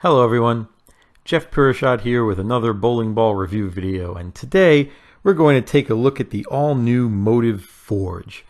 Hello everyone, Jeff Piroozshad here with another bowling ball review video, and today we're going to take a look at the all-new MOTIV Forge.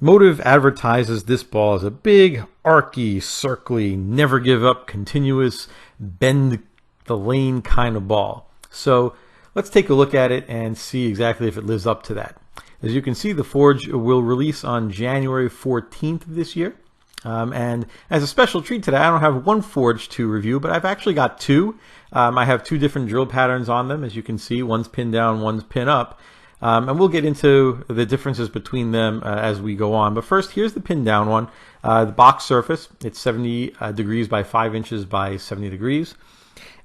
MOTIV advertises this ball as a big, arcy, circly, never give up, continuous, bend the lane kind of ball. So let's take a look at it and see exactly if it lives up to that. As you can see, the Forge will release on January 14th of this year. And as a special treat today, I don't have one Forge to review, but I've actually got two. I have two different drill patterns on them. As you can see, one's pin down, one's pin up. And we'll get into the differences between them as we go on. But first, here's the pin down one. The box surface, it's 70 degrees by 5 inches by 70 degrees.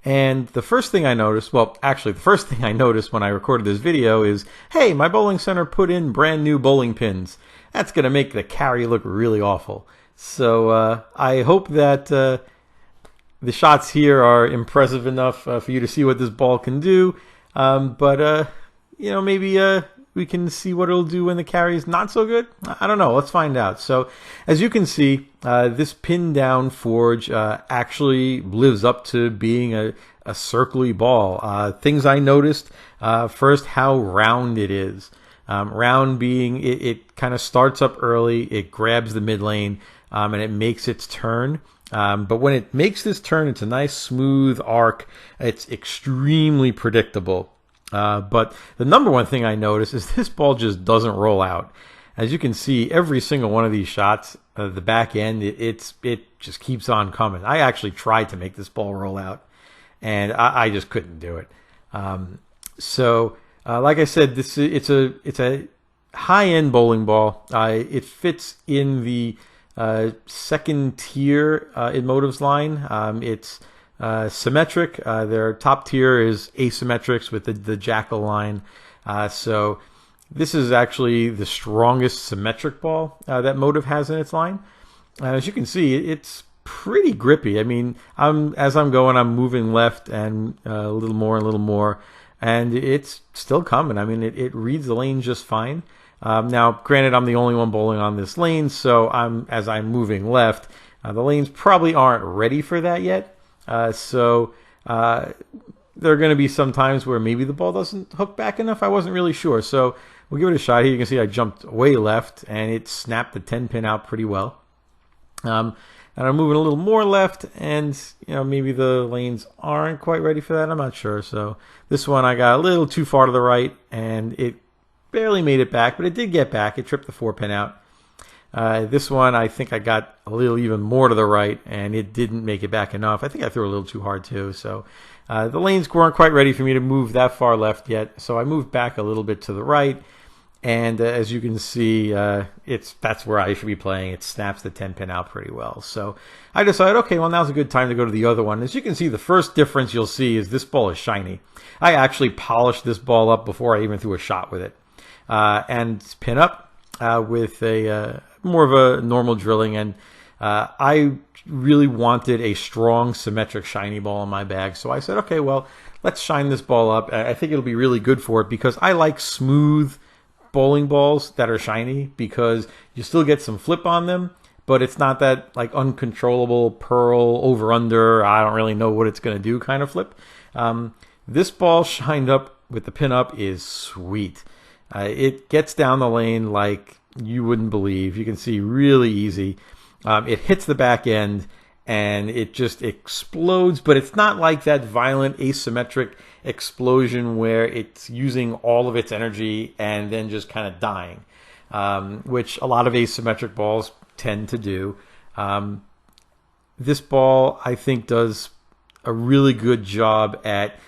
And the first thing I noticed, well, actually the first thing I noticed when I recorded this video is, hey, my bowling center put in brand new bowling pins. That's going to make the carry look really awful. So I hope that the shots here are impressive enough for you to see what this ball can do. But you know, maybe we can see what it'll do when the carry is not so good. I don't know. Let's find out. So as you can see, this pin down Forge actually lives up to being a circly ball. Things I noticed, first, how round it is. Round being it kind of starts up early, it grabs the mid lane, and it makes its turn. But when it makes this turn, it's a nice smooth arc. It's extremely predictable. But the number one thing I noticed is this ball just doesn't roll out. As you can see, every single one of these shots, the back end, it just keeps on coming. I actually tried to make this ball roll out, and I just couldn't do it. Like I said, it's a high-end bowling ball. It fits in the second tier in MOTIV's line. It's symmetric. Their top tier is asymmetrics with the jackal line. So this is actually the strongest symmetric ball that MOTIV has in its line. As you can see, it's pretty grippy. I mean, as I'm going, I'm moving left and a little more, and it's still coming. I mean, it reads the lane just fine. Now, granted, I'm the only one bowling on this lane, so as I'm moving left, the lanes probably aren't ready for that yet. So there are going to be some times where maybe the ball doesn't hook back enough. I wasn't really sure, so we'll give it a shot. Here you can see I jumped way left, and it snapped the 10 pin out pretty well. And I'm moving a little more left, and you know, maybe the lanes aren't quite ready for that. I'm not sure. So this one I got a little too far to the right, and it barely made it back, but it did get back. It tripped the 4 pin out. This one I think I got a little even more to the right, and it didn't make it back enough. I think I threw a little too hard too. So the lanes weren't quite ready for me to move that far left yet. So I moved back a little bit to the right. And as you can see, that's where I should be playing. It snaps the 10 pin out pretty well. So I decided, okay, well, now's a good time to go to the other one. As you can see, the first difference you'll see is this ball is shiny. I actually polished this ball up before I even threw a shot with it. And pin up with a more of a normal drilling. And I really wanted a strong, symmetric, shiny ball in my bag. So I said, okay, well, let's shine this ball up. I think it'll be really good for it because I like smooth bowling balls that are shiny because you still get some flip on them, but it's not that like uncontrollable pearl over under, I don't really know what it's going to do kind of flip. This ball shined up with the pin up is sweet. It gets down the lane like you wouldn't believe. You can see really easy. It hits the back end and it just explodes, but it's not like that violent asymmetric explosion where it's using all of its energy and then just kind of dying, which a lot of asymmetric balls tend to do. This ball, I think, does a really good job at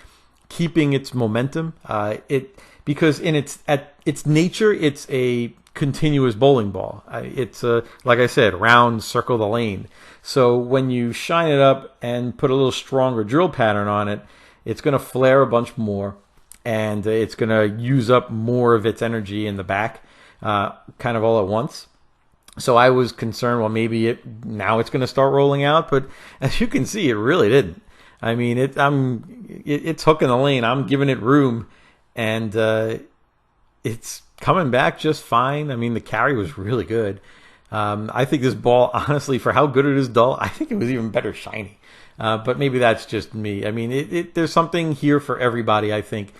keeping its momentum. Because at its nature, it's a continuous bowling ball. It's like I said, round, circle the lane. So when you shine it up and put a little stronger drill pattern on it, it's going to flare a bunch more, and it's going to use up more of its energy in the back, kind of all at once. So I was concerned, well, maybe now it's going to start rolling out, but as you can see, it really didn't. I mean, it's hooking the lane. I'm giving it room, and it's coming back just fine. I mean, the carry was really good. I think this ball, honestly, for how good it is dull, I think it was even better shiny. But maybe that's just me. I mean, there's something here for everybody, I think.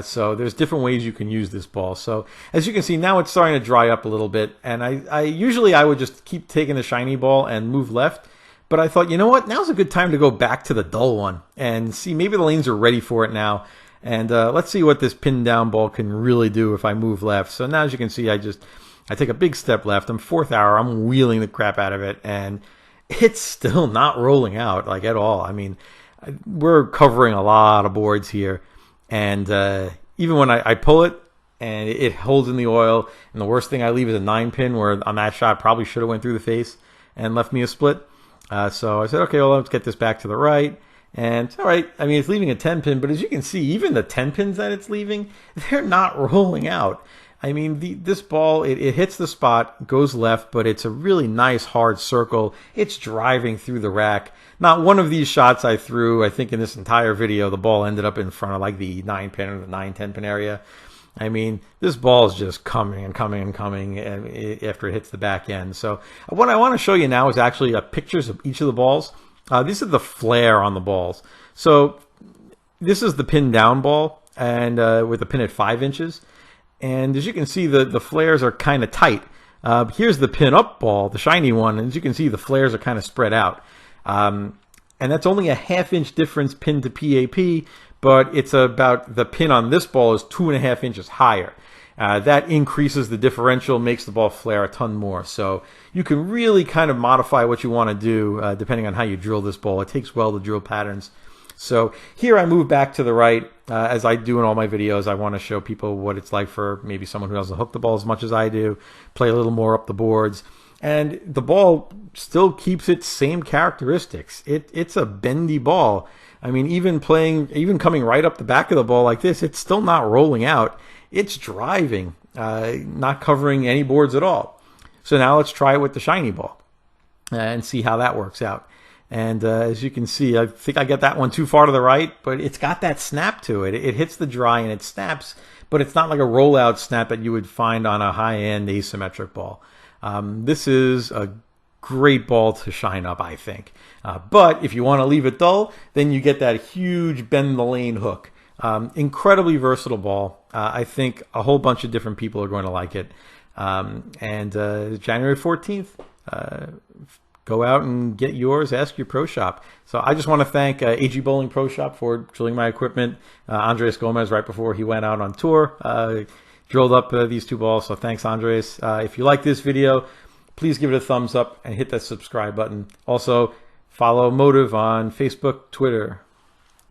So there's different ways you can use this ball. So as you can see, now it's starting to dry up a little bit. And I usually would just keep taking the shiny ball and move left. But I thought, you know what? Now's a good time to go back to the dull one and see maybe the lanes are ready for it now. And let's see what this pin down ball can really do if I move left. So now as you can see, I take a big step left. I'm fourth hour. I'm wheeling the crap out of it. And it's still not rolling out like at all. I mean, we're covering a lot of boards here. And even when I pull it and it holds in the oil, and the worst thing I leave is a 9-pin where on that shot probably should have went through the face and left me a split. So I said, okay, well, let's get this back to the right. And all right, I mean, it's leaving a 10-pin, but as you can see, even the 10 pins that it's leaving, they're not rolling out. I mean, this ball, it hits the spot, goes left, but it's a really nice hard circle. It's driving through the rack. Not one of these shots I threw, I think in this entire video, the ball ended up in front of like the 9-pin or the 9-10-pin area. I mean, this ball is just coming and coming and coming after it hits the back end. So what I want to show you now is actually pictures of each of the balls. These are the flare on the balls. So this is the pin down ball, and with a pin at 5 inches. And as you can see, the flares are kind of tight. Here's the pin up ball, the shiny one, and as you can see, the flares are kind of spread out. And that's only a 1/2 inch difference pin to PAP, but it's about, the pin on this ball is 2.5 inches higher. That increases the differential, makes the ball flare a ton more. So you can really kind of modify what you want to do depending on how you drill this ball. It takes well to drill patterns. So here I move back to the right. As I do in all my videos, I want to show people what it's like for maybe someone who doesn't hook the ball as much as I do, play a little more up the boards. And the ball still keeps its same characteristics. It's a bendy ball. I mean, even coming right up the back of the ball like this, it's still not rolling out. It's driving, not covering any boards at all. So now let's try it with the shiny ball and see how that works out. And as you can see, I think I get that one too far to the right, but it's got that snap to it. It hits the dry and it snaps, but it's not like a rollout snap that you would find on a high-end asymmetric ball. This is a great ball to shine up, I think. But if you want to leave it dull, then you get that huge bend the lane hook. Incredibly versatile ball. I think a whole bunch of different people are going to like it. January 14th, go out and get yours. Ask your pro shop. So I just want to thank AG Bowling Pro Shop for drilling my equipment. Andres Gomez, right before he went out on tour, drilled up these two balls. So thanks, Andres. If you like this video, please give it a thumbs up and hit that subscribe button. Also, follow Motive on Facebook, Twitter,